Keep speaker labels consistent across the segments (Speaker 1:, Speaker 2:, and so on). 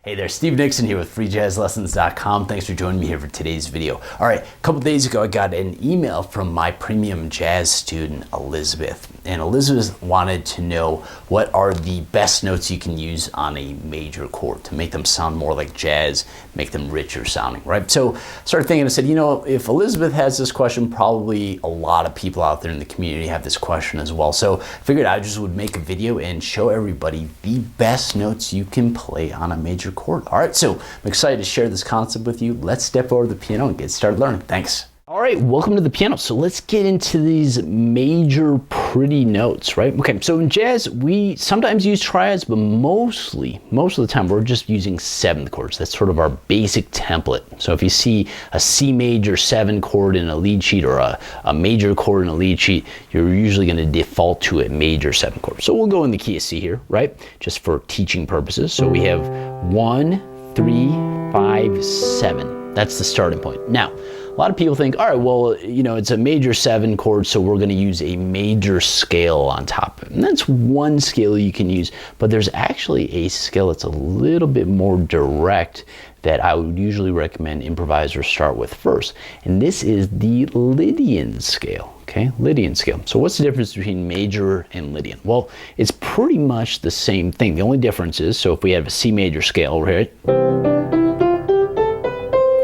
Speaker 1: Hey there, Steve Nixon here with Freejazzlessons.com. Thanks for joining me here for today's video. All right, a couple days ago I got an email from my premium jazz student, Elizabeth. And Elizabeth wanted to know what are the best notes you can use on a major chord to make them sound more like jazz, make them richer sounding, right? So I started thinking, I said, you know, if Elizabeth has this question, probably a lot of people out there in the community have this question as well. So I figured I just would make a video and show everybody the best notes you can play on a major chord. All right, so I'm excited to share this concept with you. Let's step over to the piano and get started learning. Thanks. All right, welcome to the piano. So let's get into these major pretty notes, right? Okay, so in jazz, we sometimes use triads, but most of the time, we're just using seventh chords. That's sort of our basic template. So if you see a C major 7 chord in a lead sheet or a major chord in a lead sheet, you're usually gonna default to a major 7 chord. So we'll go in the key of C here, right? Just for teaching purposes. So we have 1, 3, 5, 7. That's the starting point. Now, a lot of people think, all right, well, you know, it's a major 7 chord, so we're going to use a major scale on top of it. And that's one scale you can use, but there's actually a scale that's a little bit more direct that I would usually recommend improvisers start with first. And this is the Lydian scale, okay? Lydian scale. So what's the difference between major and Lydian? Well, it's pretty much the same thing. The only difference is, so if we have a C major scale, right?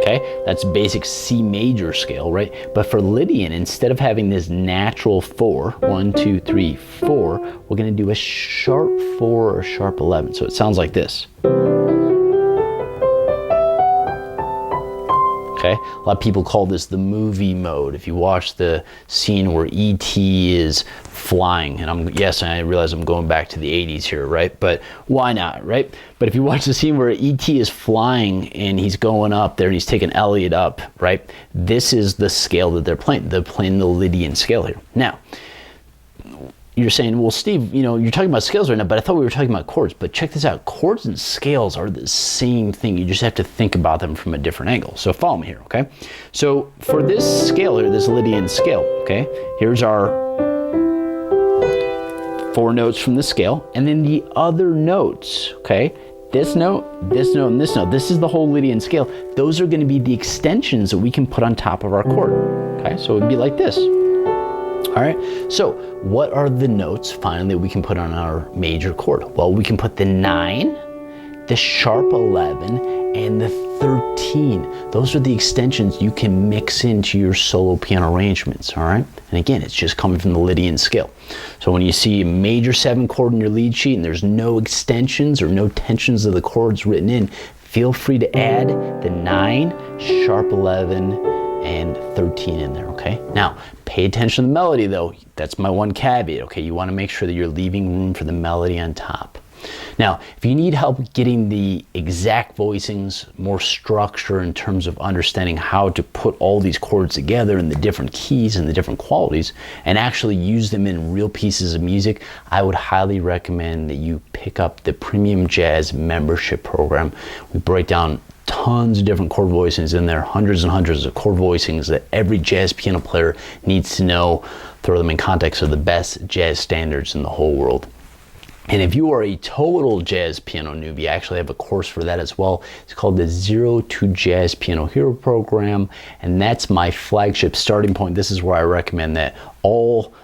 Speaker 1: Okay, that's basic C major scale, right? But for Lydian, instead of having this natural 4, 1, 2, 3, 4, we're gonna do a sharp 4 or sharp 11. So it sounds like this. Okay, a lot of people call this the movie mode. If you watch the scene where E.T. is flying, and yes, I realize I'm going back to the 80s here, right? But why not, right? But if you watch the scene where E.T. is flying and he's going up there and he's taking Elliot up, right? This is the scale that they're playing. They're playing the Lydian scale here. Now, you're saying, well, Steve, you know, you're talking about scales right now, but I thought we were talking about chords. But check this out. Chords and scales are the same thing. You just have to think about them from a different angle. So follow me here, okay? So for this scale here, this Lydian scale, okay? Here's our 4 notes from the scale. And then the other notes, okay? This note, this note, and this note. This is the whole Lydian scale. Those are going to be the extensions that we can put on top of our chord, okay? So it would be like this. All right, so what are the notes finally that we can put on our major chord? Well, we can put the 9, the sharp 11, and the 13. Those are the extensions you can mix into your solo piano arrangements, all right? And again, it's just coming from the Lydian scale. So when you see a major 7 chord in your lead sheet and there's no extensions or no tensions of the chords written in, feel free to add the 9, sharp 11, and 13 in there, okay? Now, pay attention to the melody though. That's my one caveat, okay? You wanna make sure that you're leaving room for the melody on top. Now, if you need help getting the exact voicings, more structure in terms of understanding how to put all these chords together in the different keys and the different qualities and actually use them in real pieces of music, I would highly recommend that you pick up the Premium Jazz membership program. We break down tons of different chord voicings in there, hundreds and hundreds of chord voicings that every jazz piano player needs to know, throw them in context of the best jazz standards in the whole world. And if you are a total jazz piano newbie, I actually have a course for that as well. It's called the 0 to Jazz Piano Hero Program, and that's my flagship starting point. This is where I recommend that all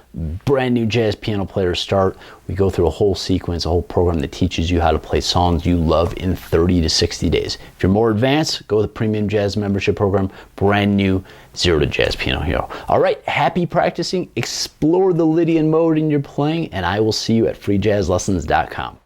Speaker 1: brand new jazz piano players start. We go through a whole sequence, a whole program that teaches you how to play songs you love in 30 to 60 days. If you're more advanced, go to the Premium Jazz membership program, brand new 0 to Jazz Piano Hero. All right, happy practicing. Explore the Lydian mode in your playing, and I will see you at Freejazzlessons.com.